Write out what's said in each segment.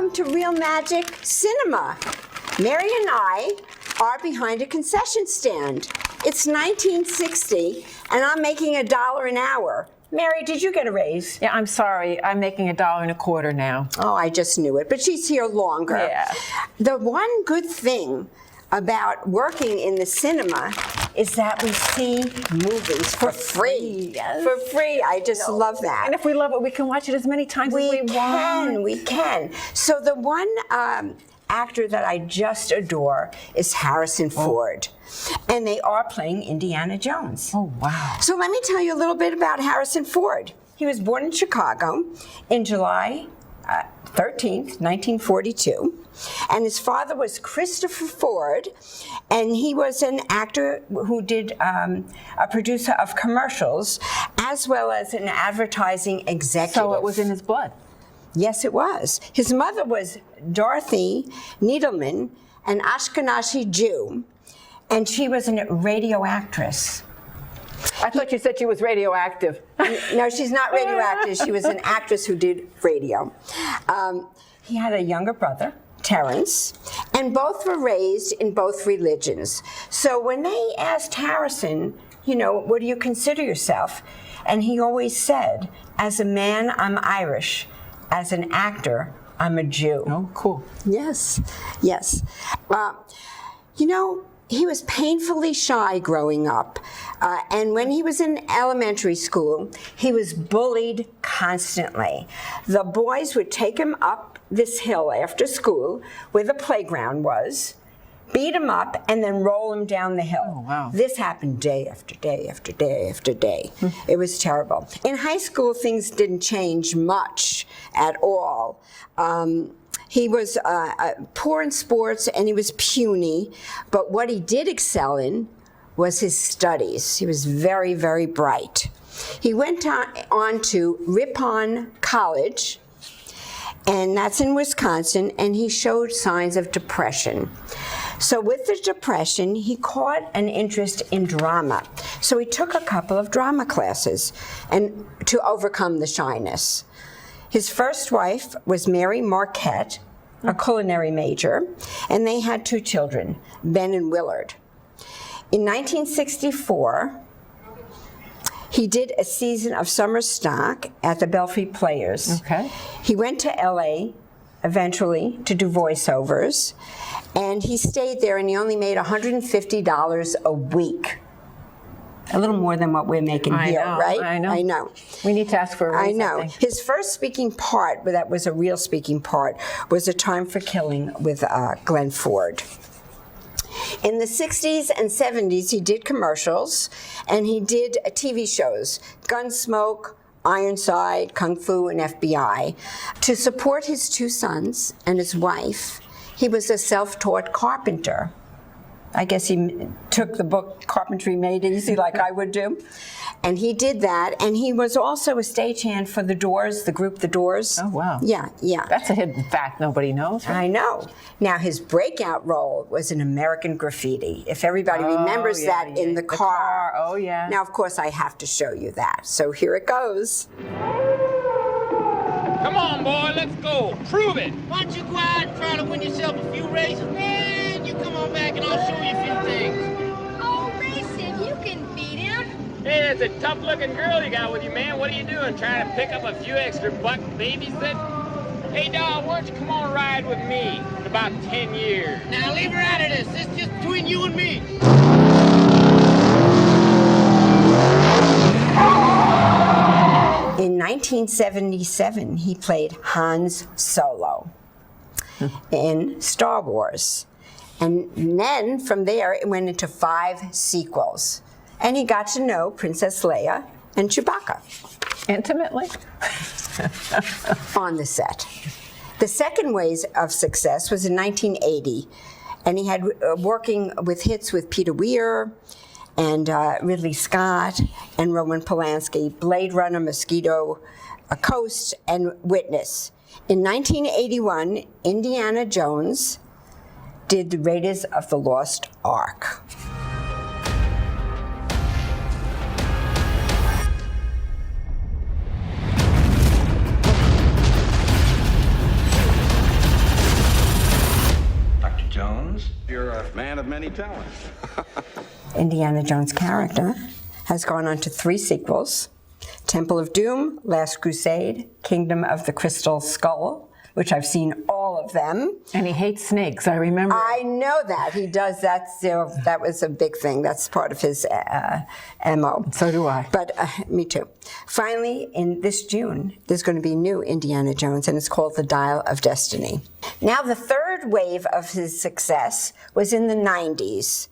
welcome to Real Magic Cinema. Mary and I are behind a concession stand. It's 1960, and I'm making $1 an hour. Mary, did you get a raise? Yeah, I'm sorry. I'm making $1.25 now. Oh, I just knew it, but she's here longer. Yeah. The one good thing about working in the cinema is that we see movies for free. Yes. For free. I just love that. And if we love it, we can watch it as many times as we want. We can. So the one actor that I just adore is Harrison Ford. And they are playing Indiana Jones. Oh, wow. So let me tell you a little bit about Harrison Ford. He was born in Chicago in July 13th, 1942. And his father was Christopher Ford, and he was an actor who did a producer of commercials, as well as an advertising executive. So it was in his blood. Yes, it was. His mother was Dorothy Needleman, an Ashkenazi Jew, and she was a radio actress. I thought you said she was radioactive. No, she's not radioactive. She was an actress who did radio. He had a younger brother, Terrence, and both were raised in both religions. So when they asked Harrison, you know, what do you consider yourself? And he always said, as a man, I'm Irish. As an actor, I'm a Jew. Oh, cool. Yes, yes. You know, he was painfully shy growing up. And when he was in elementary school, he was bullied constantly. The boys would take him up this hill after school, where the playground was, beat him up, and then roll him down the hill. Oh, wow. This happened day after day after day after day. It was terrible. In high school, things didn't change much at all. He was poor in sports, and he was puny, but what he did excel in was his studies. He was very, very bright. He went on to Ripon College, and that's in Wisconsin, and he showed signs of depression. So with the depression, he caught an interest in drama. So he took a couple of drama classes and to overcome the shyness. His first wife was Mary Marquette, a culinary major, and they had 2 children, Ben and Willard. In 1964, he did a season of summer stock at the Belfry Players. Okay. He went to LA eventually to do voiceovers, and he stayed there, and he only made $150 a week. A little more than what we're making here, right? I know. I know. We need to ask for a raise, I know. think. His first speaking part, but that was a real speaking part, was A Time for Killing with Glenn Ford. In the 60s and 70s, he did commercials, and he did TV shows, Gunsmoke, Ironside, Kung Fu, and FBI. To support his 2 sons and his wife, he was a self-taught carpenter. I guess he took the book Carpentry Made Easy like I would do. And he did that, and he was also a stagehand for The Doors, the group The Doors. Oh, wow. Yeah, yeah. That's a hidden fact nobody knows. Right? I know. Now, his breakout role was in American Graffiti. If everybody remembers that in the car. Oh, yeah. Now, of course, I have to show you that. So here it goes. Come on, boy, let's go. Prove it. Why don't you go out and try to win yourself a few races? Man, you come on back and I'll show you a few things. Oh, listen, you can beat him. Hey, that's a tough-looking girl you got with you, man. What are you doing? Trying to pick up a few extra buck babies then? Hey, dog, why don't you come on ride with me in about 10 years? Now leave her out of this. This is just between you and me. In 1977, he played Han Solo in Star Wars. And then from there, it went into 5 sequels. And he got to know Princess Leia and Chewbacca Intimately? on the set. The second ways of success was in 1980. And he had working with hits with Peter Weir and Ridley Scott and Roman Polanski, Blade Runner, Mosquito Coast, and Witness. In 1981, Indiana Jones did the Raiders of the Lost Ark. Jones. You're a man of many talents. Indiana Jones' character has gone on to 3 sequels: Temple of Doom, Last Crusade, Kingdom of the Crystal Skull, which I've seen all of them. And he hates snakes, I remember. I know that. He does that. That was a big thing. That's part of his MO. So do I. But me too. Finally, in this June, there's going to be new Indiana Jones, and it's called The Dial of Destiny. Now, the third wave of his success was in the 90s.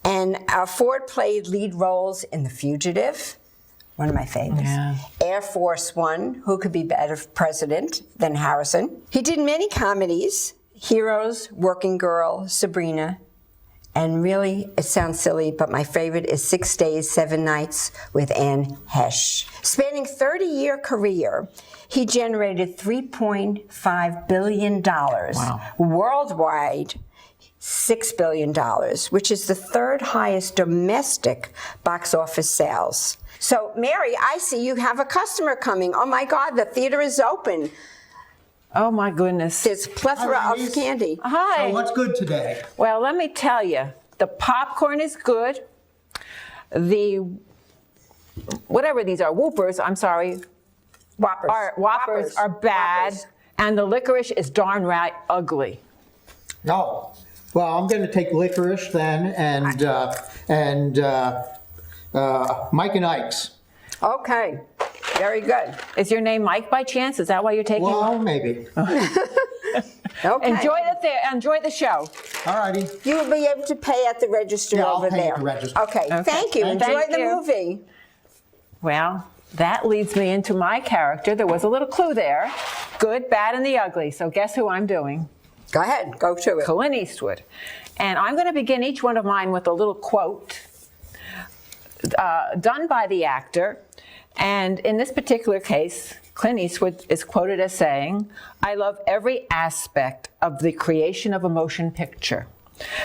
And Ford played lead roles in The Fugitive, one of my favorites. Yeah. Air Force One, who could be better president than Harrison? He did many comedies: Heroes, Working Girl, Sabrina, and really, it sounds silly, but my favorite is 6 Days, 7 Nights with Anne Hesh. Spanning a 30-year career, he generated $3.5 billion. Wow. Worldwide, $6 billion, which is the 3rd highest domestic box office sales. So, Mary, I see you have a customer coming. Oh my God, the theater is open. Oh my goodness. There's a plethora Hi, of ladies. candy. Hi. So what's good today? Well, let me tell you, the popcorn is good. The, whatever these are, Whoopers, I'm sorry, Whoppers. are bad. Whoppers. And the licorice is darn right ugly. No. Well, I'm going to take licorice then, and Mike and Ike's. Okay, very good. Is your name Mike by chance? Is that why you're taking Well, maybe. Okay. Enjoy the show. All righty. You will be able to pay at the register Yeah, I'll over pay there. at the register. Okay, thank you. Thank Enjoy the you. movie. Well, that leads me into my character. There was a little clue there. Good, bad, and the ugly. So guess who I'm doing? Go ahead, go to it. Clint Eastwood. And I'm going to begin each one of mine with a little quote done by the actor. And in this particular case, Clint Eastwood is quoted as saying, "I love every aspect of the creation of a motion picture.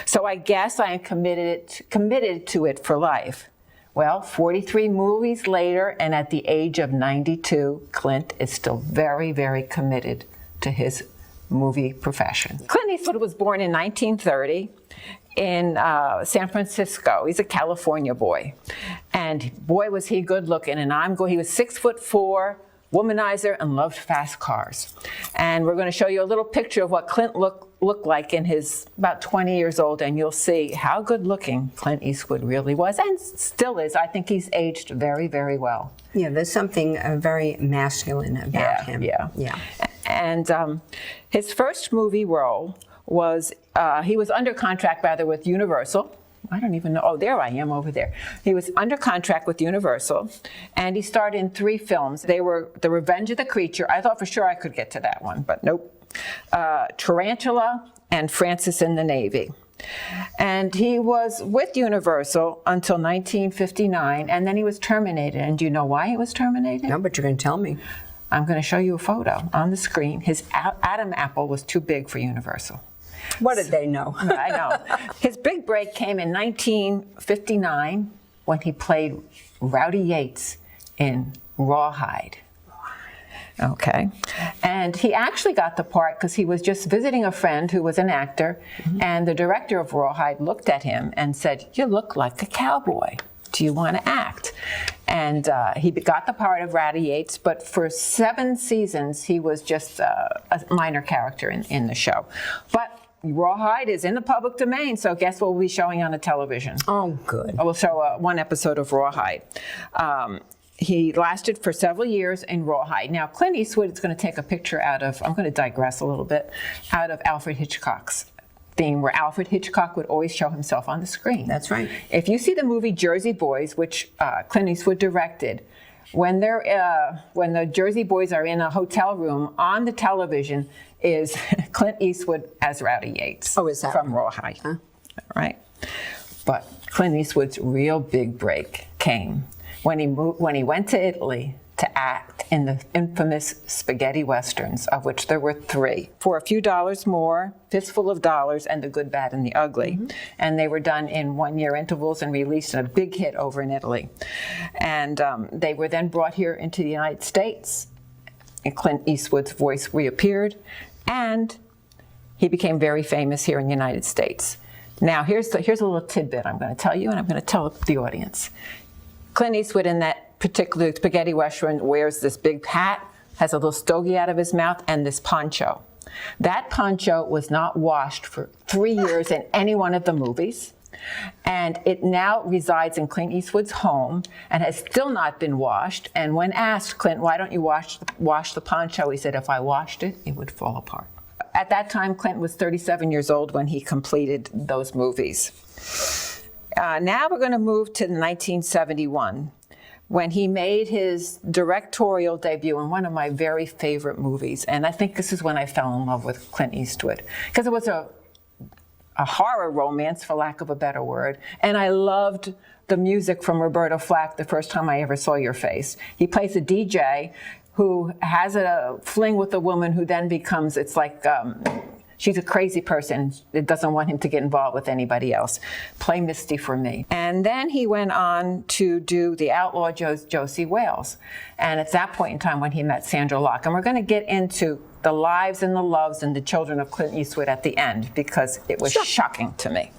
So I guess I am committed to it for life." Well, 43 movies later, and at the age of 92, Clint is still very, very committed to his movie profession. Clint Eastwood was born in 1930 in San Francisco. He's a California boy. And boy, was he good looking. And he was 6'4", womanizer, and loved fast cars. And we're going to show you a little picture of what Clint looked like in his about 20 years old, and you'll see how good looking Clint Eastwood really was, and still is. I think he's aged very, very well. Yeah, there's something very masculine about him. Yeah. And his first movie role was, he was under contract rather with Universal. I don't even know. Oh, there I am over there. He was under contract with Universal, and he starred in 3 films. They were The Revenge of the Creature. I thought for sure I could get to that one, but nope. Tarantula and Francis in the Navy. And he was with Universal until 1959, and then he was terminated. And do you know why he was terminated? No, but you're going to tell me. I'm going to show you a photo on the screen. His Adam apple was too big for Universal. What did they know? I know. His big break came in 1959 when he played Rowdy Yates in Rawhide. Okay. And he actually got the part because he was just visiting a friend who was an actor, and the director of Rawhide looked at him and said, "You look like a cowboy. Do you want to act?" And he got the part of Rowdy Yates, but for 7 seasons, he was just a minor character in the show. But Rawhide is in the public domain, so guess what we'll be showing on the television? Oh, good. We'll show one episode of Rawhide. He lasted for several years in Rawhide. Now, Clint Eastwood is going to take a picture out of, I'm going to digress a little bit, out of Alfred Hitchcock's theme, where Alfred Hitchcock would always show himself on the screen. That's right. If you see the movie Jersey Boys, which Clint Eastwood directed, when the Jersey Boys are in a hotel room, on the television is Clint Eastwood as Rowdy Yates. Oh, is that from Rawhide? Huh? Right. But Clint Eastwood's real big break came when he went to Italy to act in the infamous spaghetti westerns, of which there were 3. For a few dollars more, Fistful of Dollars, and The Good, Bad, and the Ugly. And they were done in 1-year intervals and released in a big hit over in Italy. And they were then brought here into the United States, and Clint Eastwood's voice reappeared, and he became very famous here in the United States. Now, here's a little tidbit I'm going to tell you, and I'm going to tell the audience. Clint Eastwood in that particular spaghetti western wears this big hat, has a little stogie out of his mouth, and this poncho. That poncho was not washed for 3 years in any one of the movies. And it now resides in Clint Eastwood's home and has still not been washed. And when asked, Clint, why don't you wash the poncho? He said, if I washed it, it would fall apart. At that time, Clint was 37 years old when he completed those movies. Now we're going to move to 1971, when he made his directorial debut in one of my very favorite movies. And I think this is when I fell in love with Clint Eastwood, because it was a horror romance, for lack of a better word. And I loved the music from Roberta Flack the first time I ever saw Your Face. He plays a DJ who has a fling with a woman who then becomes, it's like, she's a crazy person that doesn't want him to get involved with anybody else. Play Misty for me. And then he went on to do The Outlaw Josie Wales. And it's that point in time when he met Sandra Locke. And we're going to get into the lives and the loves and the children of Clint Eastwood at the end, because it was shocking to me.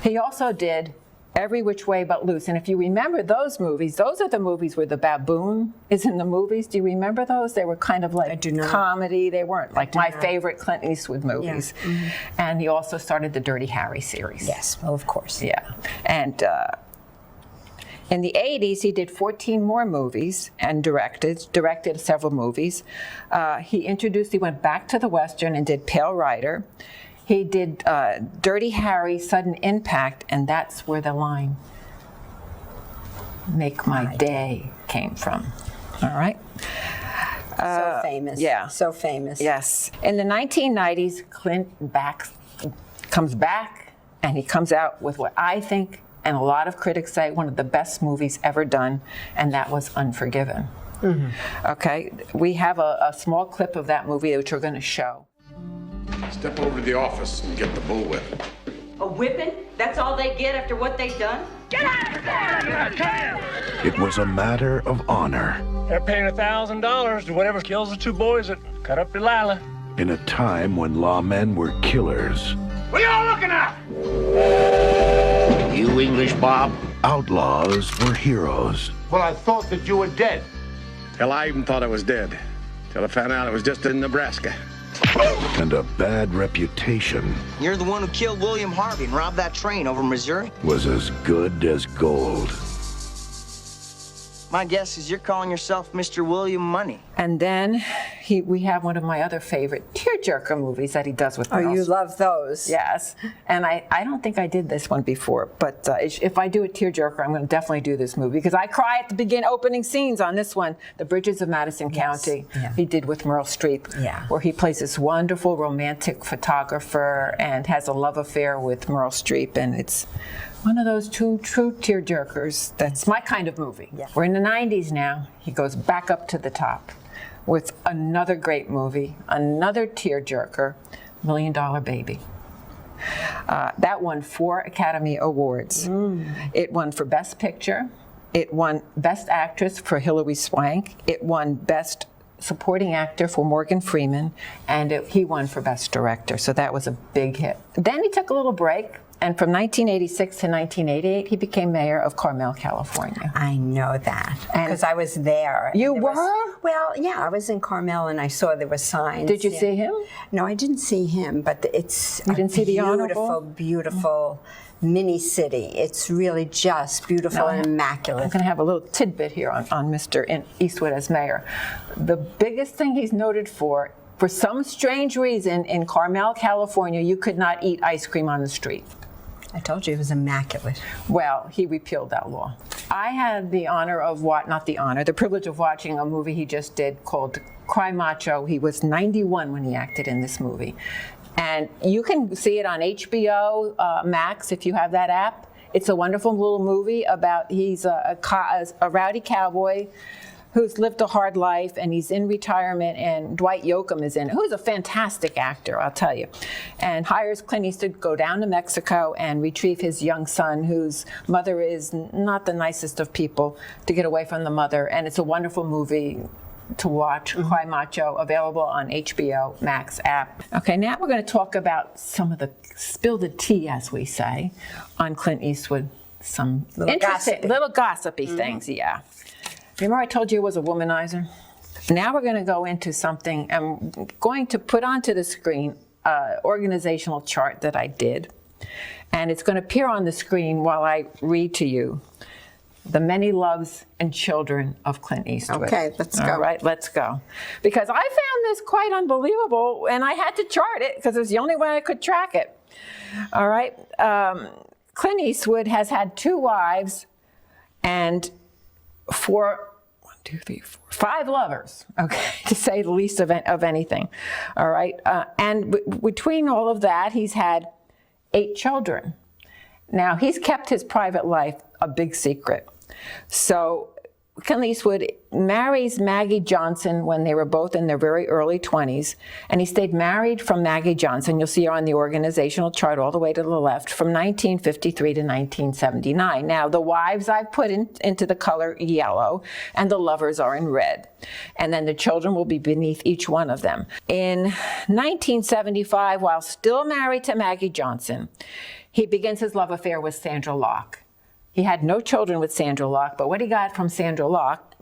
He also did Every Which Way But Loose. And if you remember those movies, those are the movies where the baboon is in the movies. Do you remember those? They were kind of like comedy. They weren't like my favorite Clint Eastwood movies. Yeah. Mm-hmm. And he also started the Dirty Harry series. Yes, well, of course. Yeah. And in the 80s, he did 14 more movies and directed several movies. He went back to the Western and did Pale Rider. He did Dirty Harry, Sudden Impact, and that's where the line, "Make My Day," came from. All right? So famous. Yeah. So famous. Yes. In the 1990s, Clint comes back, and he comes out with what I think, and a lot of critics say, one of the best movies ever done, and that was Unforgiven. Mm-hmm. Okay? We have a small clip of that movie which we're going to show. Step over to the office and get the bullwhip. A whipping? That's all they get after what they've done? Get out of there! It was a matter of honor. They're paying $1,000 to whatever kills the two boys that cut up Delilah. In a time when lawmen were killers. What are y'all looking at? You English, Bob? Outlaws were heroes. Well, I thought that you were dead. Hell, I even thought I was dead. Till I found out I was just in Nebraska. And a bad reputation. You're the one who killed William Harvey and robbed that train over Missouri? Was as good as gold. My guess is you're calling yourself Mr. William Money. And then we have one of my other favorite tearjerker movies that he does with Meryl. Oh, you love those. Yes. And I don't think I did this one before, but if I do a tearjerker, I'm going to definitely do this movie, because I cry at the opening scenes on this one, The Bridges of Madison County. Yeah. He did with Meryl Streep, where he plays this wonderful romantic photographer and has a love affair with Meryl Streep, and it's one of those true tearjerkers. That's my kind of movie. Yeah. We're in the 90s now. He goes back up to the top with another great movie, another tearjerker, $1 Million Baby. That won 4 Academy Awards. It won for Best Picture. It won Best Actress for Hilary Swank. It won Best Supporting Actor for Morgan Freeman. And he won for Best Director. So that was a big hit. Then he took a little break. And from 1986 to 1988, he became mayor of Carmel, California. I know that, because I was there. You were? Well, yeah, I was in Carmel, and I saw there were signs. Did you see him? No, I didn't see him, but it's you didn't see the Honorable? Beautiful mini city. It's really just beautiful and immaculate. I'm going to have a little tidbit here on Mr. Eastwood as mayor. The biggest thing he's noted for some strange reason, in Carmel, California, you could not eat ice cream on the street. I told you it was immaculate. Well, he repealed that law. I had the privilege of watching a movie he just did called Cry Macho. He was 91 when he acted in this movie. And you can see it on HBO Max if you have that app. It's a wonderful little movie about, he's a rowdy cowboy who's lived a hard life, and he's in retirement, and Dwight Yoakam is in it, who's a fantastic actor, I'll tell you, and hires Clint Eastwood to go down to Mexico and retrieve his young son, whose mother is not the nicest of people, to get away from the mother. And it's a wonderful movie, to watch, Cry Macho, available on HBO Max app. Okay, now we're going to talk about some of the spill the tea, as we say, on Clint Eastwood. Some little gossipy things, yeah. Remember I told you he was a womanizer? Now we're going to go into something. I'm going to put onto the screen an organizational chart that I did, and it's going to appear on the screen while I read to you the many loves and children of Clint Eastwood. Okay, let's go. All right, let's go. Because I found this quite unbelievable, and I had to chart it because it was the only way I could track it. All right, Clint Eastwood has had 2 wives and 5 lovers, okay, to say the least of anything. All right, and between all of that, he's had 8 children. Now, he's kept his private life a big secret. So Clint Eastwood marries Maggie Johnson when they were both in their very early 20s, and he stayed married from Maggie Johnson, you'll see her on the organizational chart all the way to the left, from 1953 to 1979. Now, the wives I've put into the color yellow, and the lovers are in red. And then the children will be beneath each one of them. In 1975, while still married to Maggie Johnson, he begins his love affair with Sandra Locke. He had no children with Sandra Locke, but what he got from Sandra Locke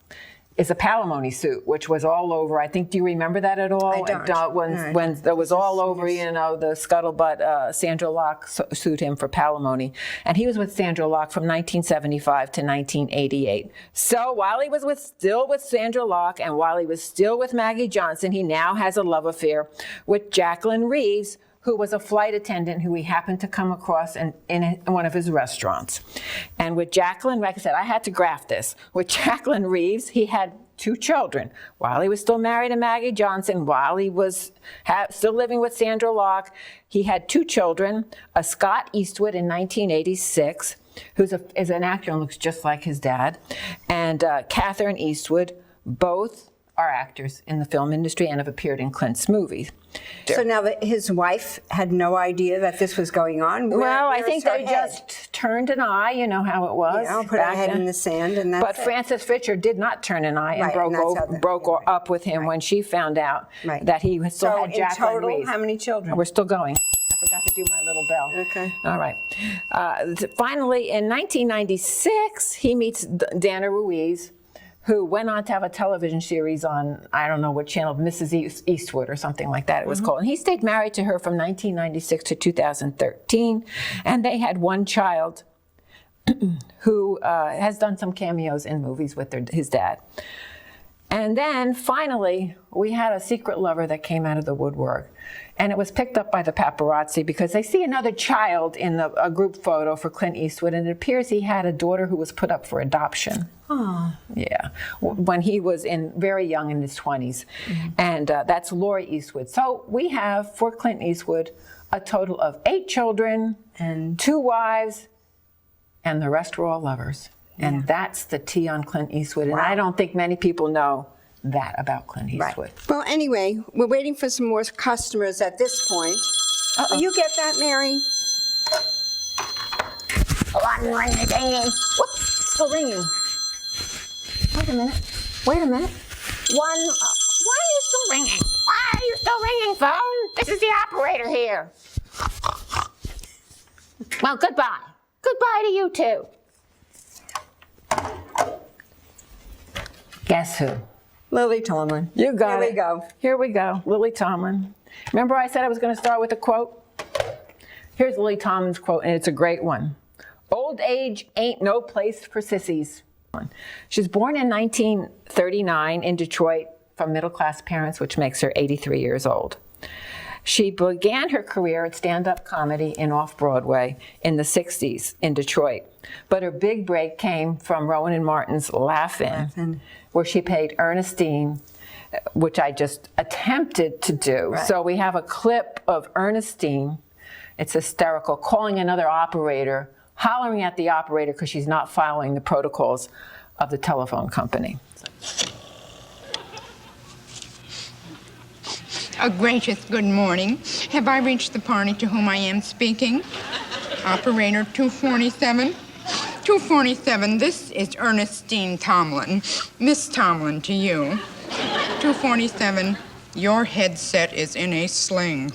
is a palimony suit, which was all over. I think, do you remember that at all? I don't. When there was all over, you know, the scuttlebutt, Sandra Locke sued him for palimony. And he was with Sandra Locke from 1975 to 1988. So while he was still with Sandra Locke and while he was still with Maggie Johnson, he now has a love affair with Jacqueline Reeves, who was a flight attendant who he happened to come across in one of his restaurants. And with Jacqueline, like I said, I had to graph this. With Jacqueline Reeves, he had 2 children. While he was still married to Maggie Johnson, while he was still living with Sandra Locke, he had 2 children, a Scott Eastwood in 1986, who's is an actor and looks just like his dad, and Catherine Eastwood, both are actors in the film industry and have appeared in Clint's movies. So now that his wife had no idea that this was going on? Well, I think they just turned an eye, you know how it was. Yeah, put her head in the sand and that's But Frances Fisher did not turn an eye and broke up with him when she found out that he still had Jacqueline total, Reeves. how many children? We're still going. I forgot to do my little bell. Okay. All right. Finally, in 1996, he meets Dana Ruiz, who went on to have a television series on, I don't know what channel, Mrs. Eastwood or something like that it was called. And he stayed married to her from 1996 to 2013. And they had 1 child who has done some cameos in movies with his dad. And then finally, we had a secret lover that came out of the woodwork. And it was picked up by the paparazzi because they see another child in a group photo for Clint Eastwood, and it appears he had a daughter who was put up for adoption. Oh. Yeah, when he was very young in his 20s. And that's Laurie Eastwood. So we have, for Clint Eastwood, a total of 8 children and 2 wives, and the rest were all lovers. And that's the tea on Clint Eastwood. And I don't think many people know that about Clint Eastwood. Right. Well, anyway, we're waiting for some more customers at this point. You get that, Mary? Whoops, still ringing. Wait a minute. Why are you still ringing? Why are you still ringing, phone? This is the operator here. Well, goodbye. Goodbye to you, too. Guess who? Lily Tomlin. You got it. Here we go. Here we go. Lily Tomlin. Remember I said I was going to start with a quote? Here's Lily Tomlin's quote, and it's a great one. Old age ain't no place for sissies. She's born in 1939 in Detroit from middle-class parents, which makes her 83 years old. She began her career at stand-up comedy in off-Broadway in the 60s in Detroit. But her big break came from Rowan and Martin's Laugh-In, where she played Ernestine, which I just attempted to do. Right. So we have a clip of Ernestine, it's hysterical, calling another operator, hollering at the operator because she's not following the protocols of the telephone company. A gracious good morning. Have I reached the party to whom I am speaking? Operator 247? 247, this is Ernestine Tomlin. Miss Tomlin to you. 247, your headset is in a sling.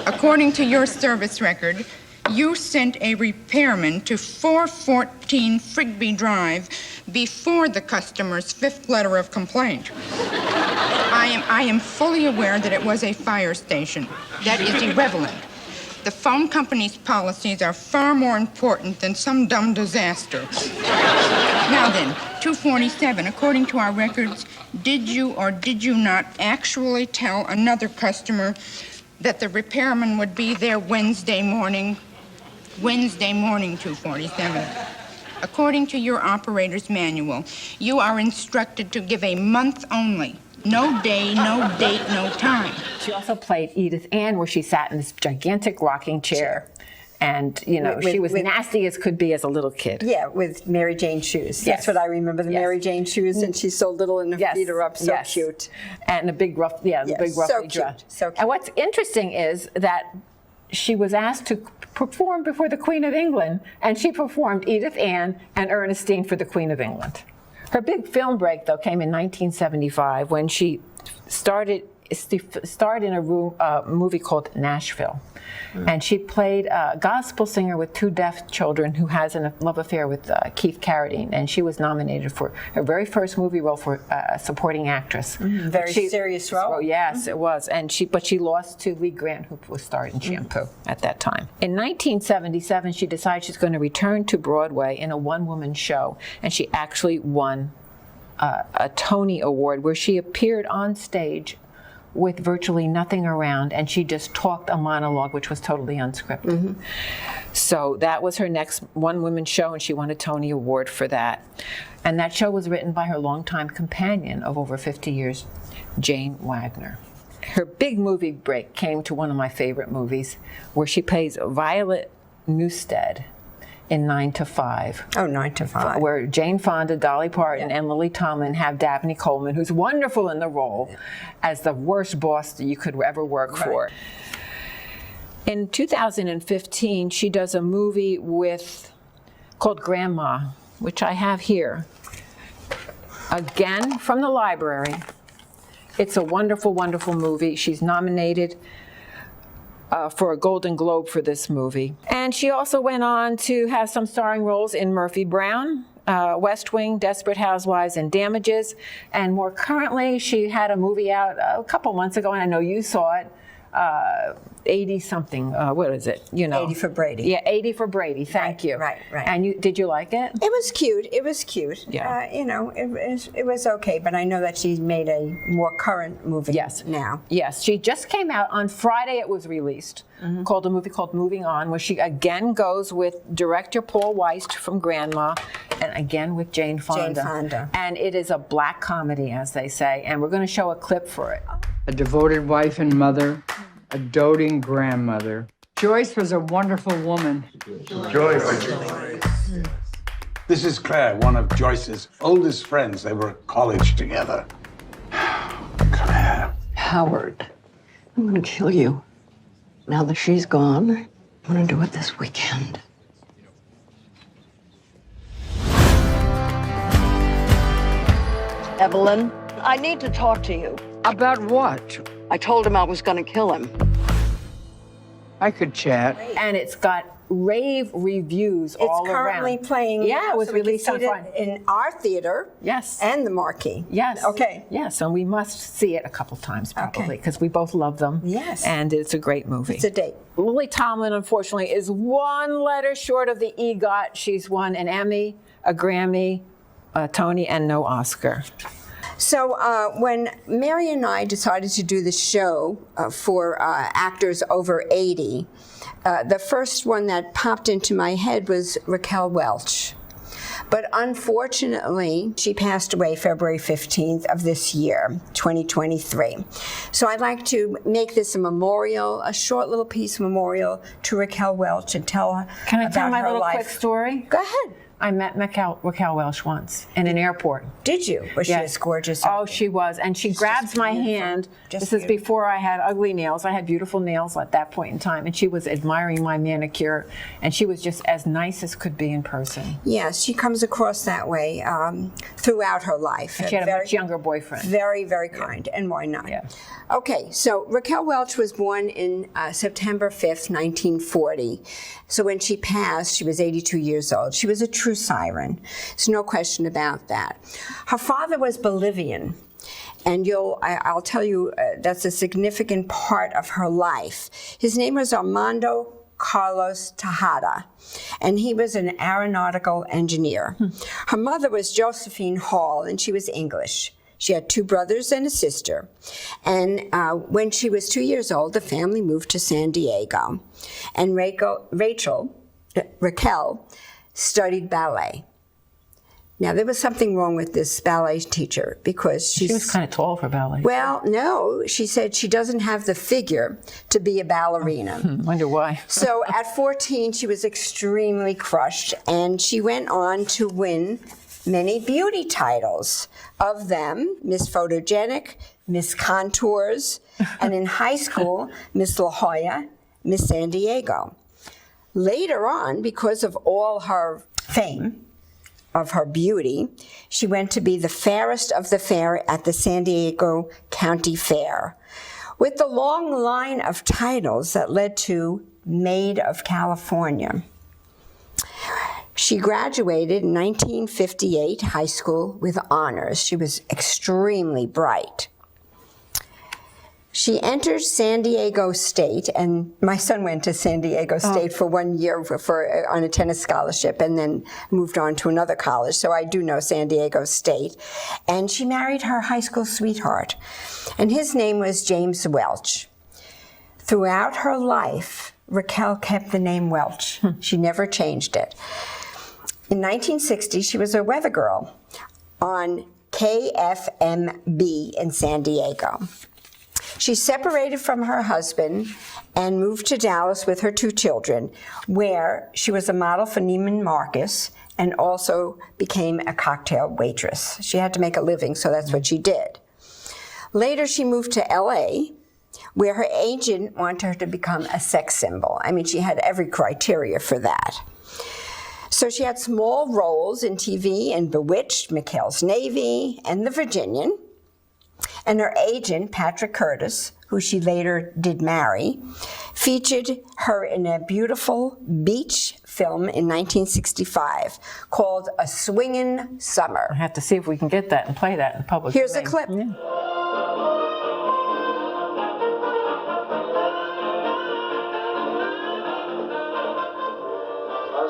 According to your service record, you sent a repairman to 414 Frigby Drive before the customer's 5th letter of complaint. I am fully aware that it was a fire station. That is irrelevant. The phone company's policies are far more important than some dumb disaster. Now then, 247, according to our records, did you or did you not actually tell another customer that the repairman would be there Wednesday morning? Wednesday morning, 247. According to your operator's manual, you are instructed to give a month only. No day, no date, no time. She also played Edith Ann, where she sat in this gigantic rocking chair. And, you know, she was nasty as could be as a little kid. Yeah, with Mary Jane shoes. Yes. That's what I remember, the Mary Jane shoes, and she's so little and her feet are up, so cute. And a big rough, big ruffly dress. So cute. And what's interesting is that she was asked to perform before the Queen of England, and she performed Edith Ann and Ernestine for the Queen of England. Her big film break, though, came in 1975 when she starred in a movie called Nashville. And she played a gospel singer with 2 deaf children who has a love affair with Keith Carradine. And she was nominated for her very first movie role for supporting actress. Very serious role. Oh, yes, it was. And but she lost to Lee Grant, who was starred in Shampoo at that time. In 1977, she decided she's going to return to Broadway in a one-woman show. And she actually won a Tony Award, where she appeared on stage with virtually nothing around, and she just talked a monologue, which was totally unscripted. So that was her next one-woman show, and she won a Tony Award for that. And that show was written by her longtime companion of over 50 years, Jane Wagner. Her big movie break came to one of my favorite movies, where she plays Violet Newstead in 9 to 5. Oh, 9 to 5. Where Jane Fonda, Dolly Parton, and Lily Tomlin have Dabney Coleman, who's wonderful in the role, as the worst boss that you could ever work for. In 2015, she does a movie called Grandma, which I have here. Again, from the library. It's a wonderful, wonderful movie. She's nominated for a Golden Globe for this movie. And she also went on to have some starring roles in Murphy Brown, West Wing, Desperate Housewives, and Damages. And more currently, she had a movie out a couple months ago, and I know you saw it, 80-something, what is it? 80 for Brady. Yeah, 80 for Brady, thank you. Right. And did you like it? It was cute. Yeah. It was okay, but I know that she's made a more current movie now. Yes, she just came out on Friday. It was released, called a movie called Moving On, where she again goes with director Paul Weist from Grandma, and again with Jane Fonda. And it is a black comedy, as they say, and we're going to show a clip for it. A devoted wife and mother, a doting grandmother. Joyce was a wonderful woman. Joyce. This is Claire, one of Joyce's oldest friends. They were at college together. Claire. Howard, I'm gonna kill you. Now that she's gone, I'm gonna do it this weekend. Evelyn, I need to talk to you. About what? I told him I was gonna kill him. I could chat. And it's got rave reviews all around. It's currently playing. Yeah, it was released on Friday. In our theater. Yes. And the Marquee. Yes. Okay. Yes, and we must see it a couple times probably, because we both love them. Yes. And it's a great movie. It's a date. Lily Tomlin, unfortunately, is one letter short of the EGOT. She's won an Emmy, a Grammy, a Tony, and no Oscar. So when Mary and I decided to do the show for actors over 80, the first one that popped into my head was Raquel Welch. But unfortunately, she passed away February 15th of this year, 2023. So I'd like to make this a memorial, a short little piece memorial to Raquel Welch, and tell her Can I tell about my her little life. quick story? Go ahead. I met Raquel Welch once in an airport. Did you? Was she as gorgeous? Oh, she was. And she grabs my hand. This is before I had ugly nails. I had beautiful nails at that point in time. And she was admiring my manicure. And she was just as nice as could be in person. Yes, she comes across that way throughout her life. And she had a much younger boyfriend. Very, very kind. And why not? Yeah. Okay, so Raquel Welch was born in September 5th, 1940. So when she passed, she was 82 years old. She was a true siren. There's no question about that. Her father was Bolivian. And I'll tell you, that's a significant part of her life. His name was Armando Carlos Tejada, and he was an aeronautical engineer. Her mother was Josephine Hall, and she was English. She had 2 brothers and a sister. And when she was 2 years old, the family moved to San Diego. And Raquel studied ballet. Now, there was something wrong with this ballet teacher because she was kind of tall for ballet. Well, no, she said she doesn't have the figure to be a ballerina. Wonder why. So at 14, she was extremely crushed, and she went on to win many beauty titles. Of them, Miss Photogenic, Miss Contours, and in high school, Miss La Jolla, Miss San Diego. Later on, because of all her fame, of her beauty, she went to be the fairest of the fair at the San Diego County Fair, with the long line of titles that led to Maid of California. She graduated in 1958 high school with honors. She was extremely bright. She entered San Diego State, and my son went to San Diego State for 1 year on a tennis scholarship and then moved on to another college, so I do know San Diego State. And she married her high school sweetheart, and his name was James Welch. Throughout her life, Raquel kept the name Welch. She never changed it. In 1960, she was a weather girl on KFMB in San Diego. She separated from her husband and moved to Dallas with her 2 children, where she was a model for Neiman Marcus and also became a cocktail waitress. She had to make a living, so that's what she did. Later, she moved to LA, where her agent wanted her to become a sex symbol. I mean, she had every criteria for that. So she had small roles in TV in Bewitched, McHale's Navy, and The Virginian. And her agent, Patrick Curtis, who she later did marry, featured her in a beautiful beach film in 1965 called A Swingin' Summer. I have to see if we can get that and play that in public. Here's a clip. Yeah.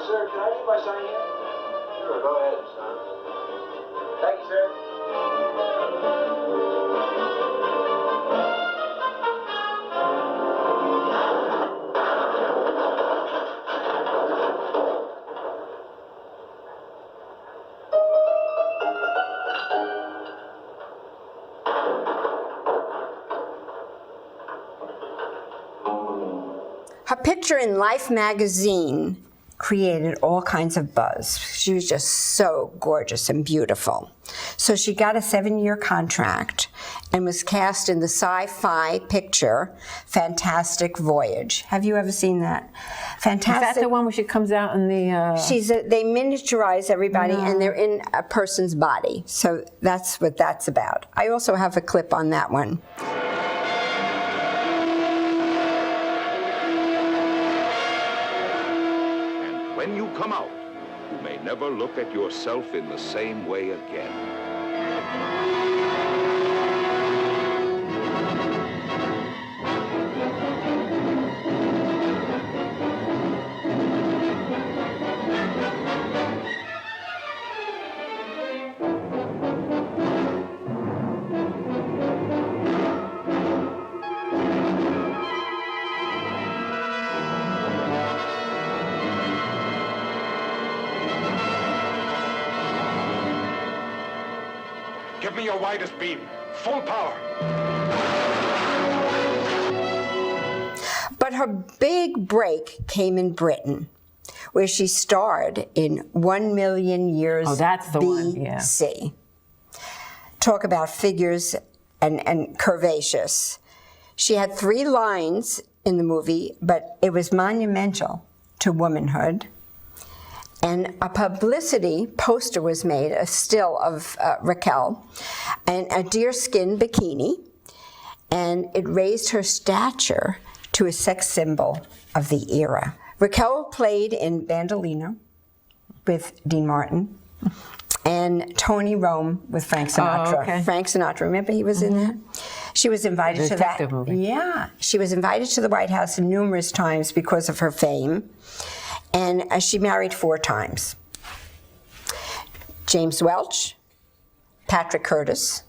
Sir, can I leave my sign here? Sure, go ahead, son. Thank you, sir. Her picture in Life magazine created all kinds of buzz. She was just so gorgeous and beautiful. So she got a 7-year contract and was cast in the sci-fi picture Fantastic Voyage. Have you ever seen that? Fantastic. Is that the one where she comes out in the... They miniaturize everybody and they're in a person's body. So that's what that's about. I also have a clip on that one. When you come out, you may never look at yourself in the same way again. Give me your widest beam. Full power. But her big break came in Britain. where she starred in 1 Million Years Oh, that's the one, yeah. BC. Talk about figures and curvaceous. She had 3 lines in the movie, but it was monumental to womanhood. And a publicity poster was made, a still of Raquel, and a deerskin bikini, and it raised her stature to a sex symbol of the era. Raquel played in Bandolino with Dean Martin, and Tony Rome with Frank Sinatra. Oh, okay. Frank Sinatra, remember he was in that? She was invited to that movie. Yeah, she was invited to the White House numerous times because of her fame, and she married 4 times. James Welch, Patrick Curtis,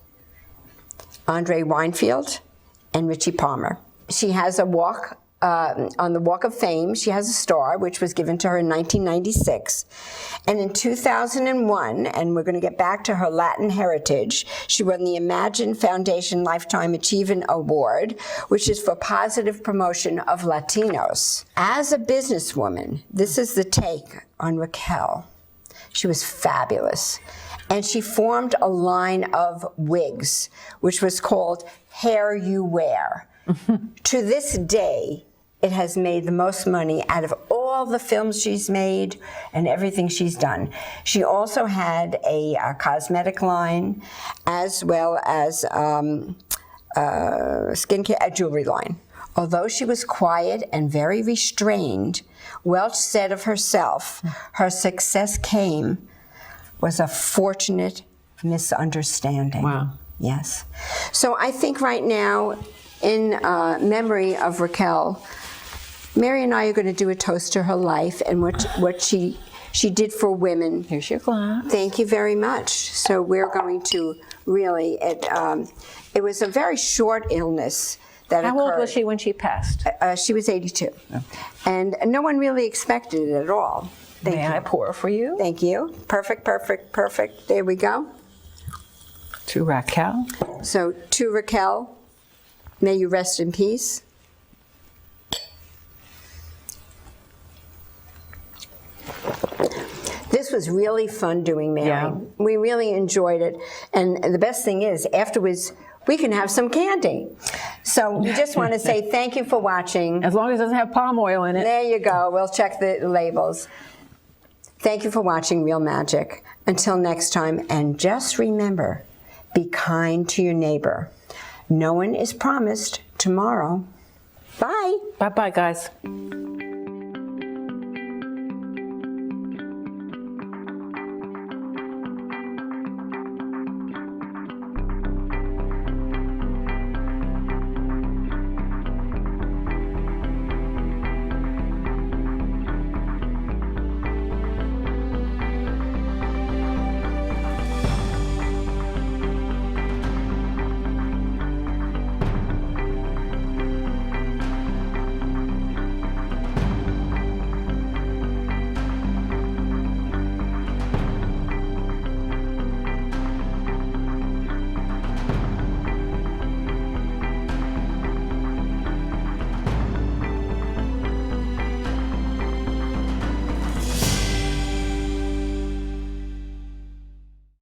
Andre Weinfeld, and Richie Palmer. She has a walk on the Walk of Fame. She has a star, which was given to her in 1996. And in 2001, and we're going to get back to her Latin heritage, she won the Imagine Foundation Lifetime Achievement Award, which is for positive promotion of Latinos. As a businesswoman, this is the take on Raquel. She was fabulous. And she formed a line of wigs, which was called Hair You Wear. To this day, it has made the most money out of all the films she's made and everything she's done. She also had a cosmetic line, as well as skincare, a jewelry line. Although she was quiet and very restrained, Welch said of herself, her success was a fortunate misunderstanding. Wow. Yes. So I think right now, in memory of Raquel, Mary and I are going to do a toast to her life and what she did for women. Here's your glass. Thank you very much. So we're going to really, it was a very short illness that occurred. How old was she when she passed? She was 82. Oh. And no one really expected it at all. May I pour for you? Thank you. Perfect, perfect, perfect. There we go. To Raquel. So, to Raquel, may you rest in peace. This was really fun doing Mary. Yeah. We really enjoyed it. And the best thing is, afterwards, we can have some candy. So we just want to say thank you for watching. As long as it doesn't have palm oil in it. There you go. We'll check the labels. Thank you for watching Real Magic. Until next time, and just remember, be kind to your neighbor. No one is promised tomorrow. Bye. Bye-bye, guys.